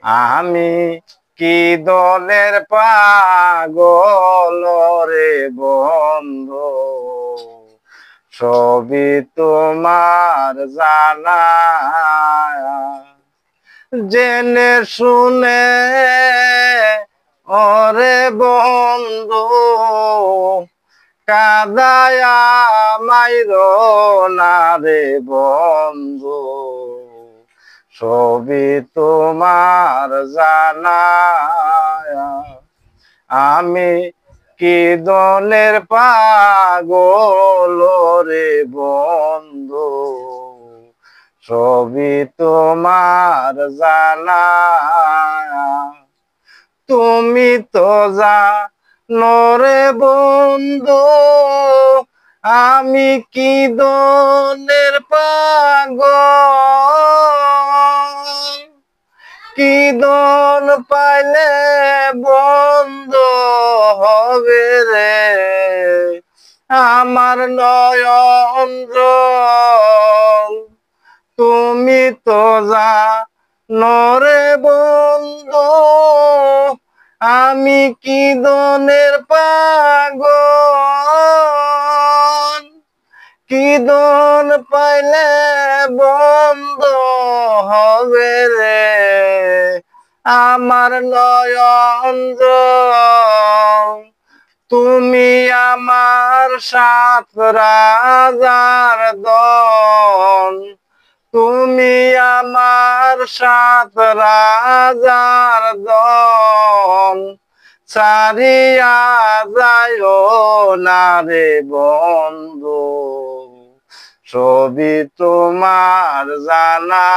আমি কি দলের পাগল রে বন্ধু, সবই তোমার জানা। জেনে শুনে ওরে বন্ধু, কাদায়া মাইরো না রে বন্ধু, সবই তোমার জানা। আমি কি দলের পাগল রে বন্ধু, সবই তোমার জানা। তুমি তো জানো রে বন্ধু, আমি কি দলের পাগল। কি দল পাইলে বন্ধ হবে রে আমার নয়ন জল। তুমি তো জানো রে বন্ধু, আমি কি দলের পাগল। কি দল পাইলে বন্ধ হবে রে আমার নয়ন জল। তুমি আমার সাত রাজার দল, তুমি আমার সাত রাজার দল। ছাড়িয়া যাইও না রে বন্ধু, সবই তোমার জানা।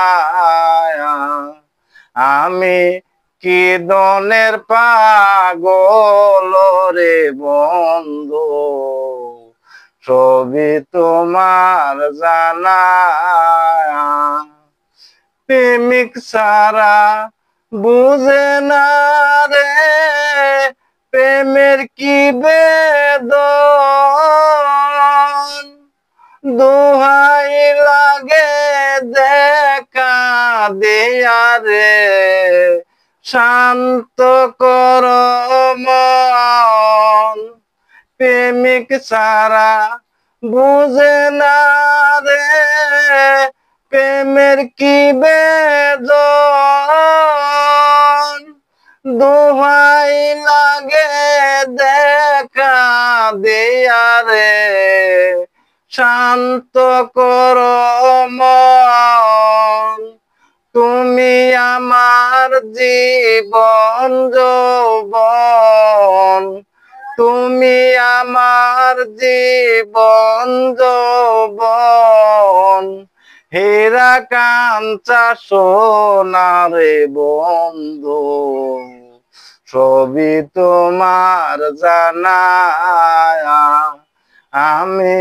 আমি কি দলের পাগল রে বন্ধু, সবই তোমার জানা। প্রেমিক সারা বুঝে না রে প্রেমের কি বেদন। দোহাই লাগে দেখা দিয়া রে শান্ত কর মন। প্রেমিক সারা বুঝে না রে প্রেমের কি বেদন। দোহাই লাগে দেখা দিয়া রে শান্ত কর মন। তুমি আমার জীবন যৌবন, তুমি আমার জীবন যৌবন। হীরা কাঞ্চা সোনা রে বন্ধু, সবই তোমার জানা। আমি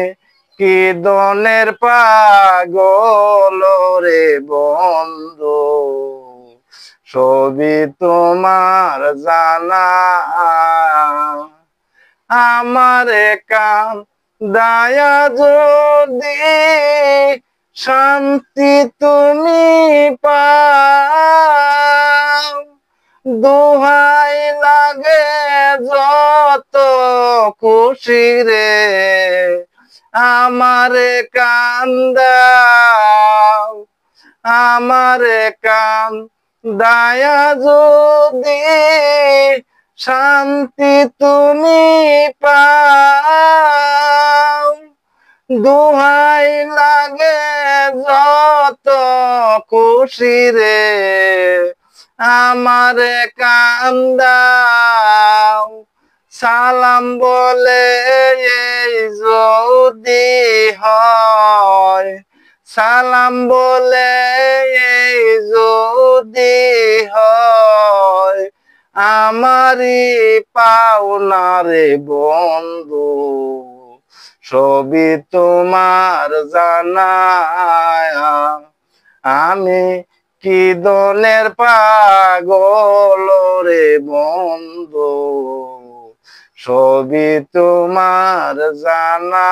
কি দলের পাগল রে বন্ধু, সবই তোমার জানা। আমারে কাম দায়া যদি শান্তি তুমি পাও। দোহাই লাগে যত খুশি রে আমারে কান্দাও। আমারে কান্দায়া যদি শান্তি তুমি পাও। দোহাই লাগে যত খুশি রে আমারে কান্দাও। সালাম বলে এই যদি হয়, সালাম বলে এই যদি হয় আমারই পাওনা রে বন্ধু, সবই তোমার জানা। আমি কি দলের পাগল রে বন্ধু, সবই তোমার জানা।